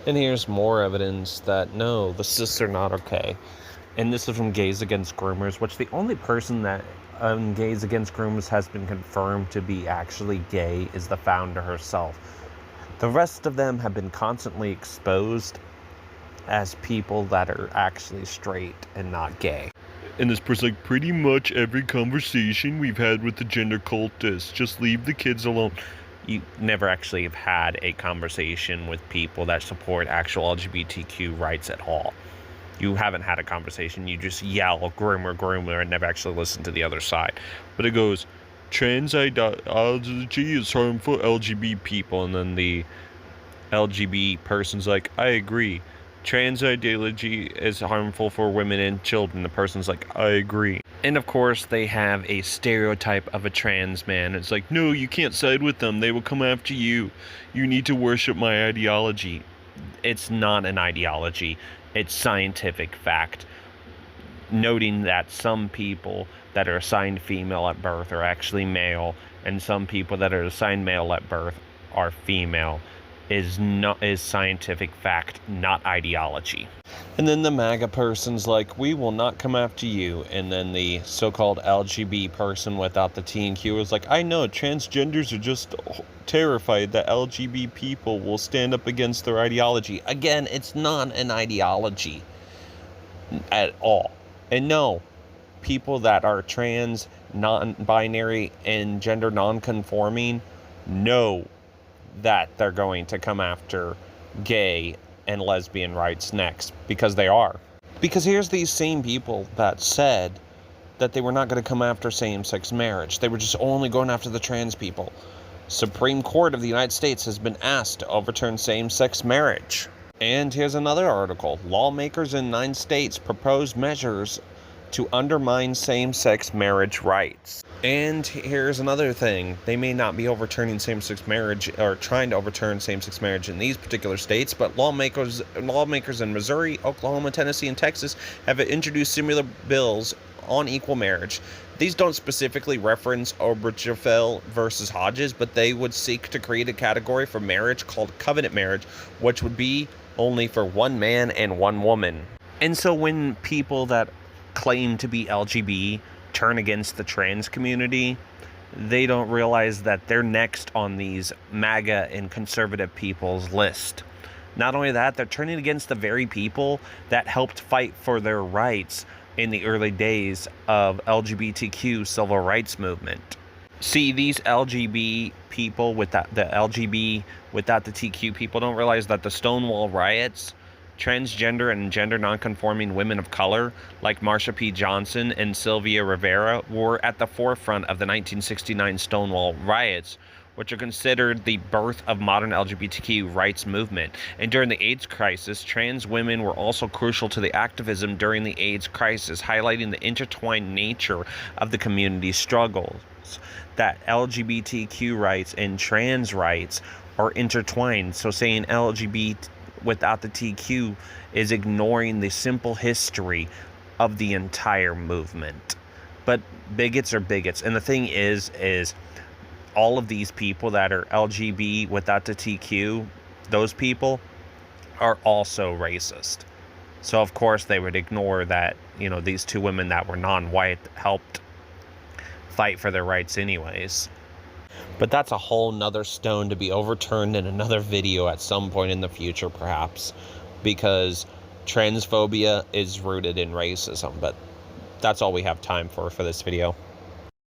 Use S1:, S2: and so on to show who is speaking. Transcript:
S1: And here's more evidence that no, the cysts are not okay. And this is from Gays Against Groomers, which the only person that Gays Against Groomers has been confirmed to be actually gay is the founder herself. The rest of them have been constantly exposed as people that are actually straight and not gay.
S2: And this person's like, pretty much every conversation we've had with the gender cultists, just leave the kids alone.
S1: You never actually have had a conversation with people that support actual LGBTQ rights at all. You haven't had a conversation. You just yell, groomer, and never actually listen to the other side.
S2: But it goes, trans ideology is harmful LGBT people. And then the LGBT person's like, I agree. Trans ideology is harmful for women and children. The person's like, I agree.
S1: And of course, they have a stereotype of a trans man. It's like,
S2: no, you can't side with them. They will come after you. You need to worship my ideology.
S1: It's not an ideology. It's scientific fact. Noting that some people that are assigned female at birth are actually male, and some people that are assigned male at birth are female, is scientific fact, not ideology. And then the MAGA person's like, we will not come after you. And then the so-called LGB person without the T and Q is like, I know, transgenders are just terrified that LGB people will stand up against their ideology. Again, it's not an ideology at all. And no, people that are trans, non-binary, and gender non-conforming know that they're going to come after gay and lesbian rights next, because they are. Because here's these same people that said that they were not going to come after same-sex marriage. They were just only going after the trans people. Supreme Court of the United States has been asked to overturn same-sex marriage. And here's another article. Lawmakers in 9 states propose measures to undermine same-sex marriage rights. And here's another thing. They may not be overturning same-sex marriage or trying to overturn same-sex marriage in these particular states, but lawmakers in Missouri, Oklahoma, Tennessee, and Texas have introduced similar bills on equal marriage. These don't specifically reference Obergefell versus Hodges, but they would seek to create a category for marriage called covenant marriage, which would be only for one man and one woman. And so when people that claim to be LGB turn against the trans community, they don't realize that they're next on these MAGA and conservative people's list. Not only that, they're turning against the very people that helped fight for their rights in the early days of LGBTQ civil rights movement. See, these LGB people without the LGB without the TQ people don't realize that the Stonewall riots, transgender and gender nonconforming women of color like Marsha P. Johnson and Sylvia Rivera were at the forefront of the 1969 Stonewall riots, which are considered the birth of modern LGBTQ rights movement. And during the AIDS crisis, trans women were also crucial to the activism during the AIDS crisis, highlighting the intertwined nature of the community's struggles. That LGBTQ rights and trans rights are intertwined. So saying LGBT without the TQ is ignoring the simple history of the entire movement. But bigots are bigots. And the thing is all of these people that are LGB without the TQ, those people are also racist. So of course they would ignore that, these 2 women that were non-white helped fight for their rights anyways. But that's a whole nother stone to be overturned in another video at some point in the future, perhaps, because transphobia is rooted in racism. But that's all we have time for this video.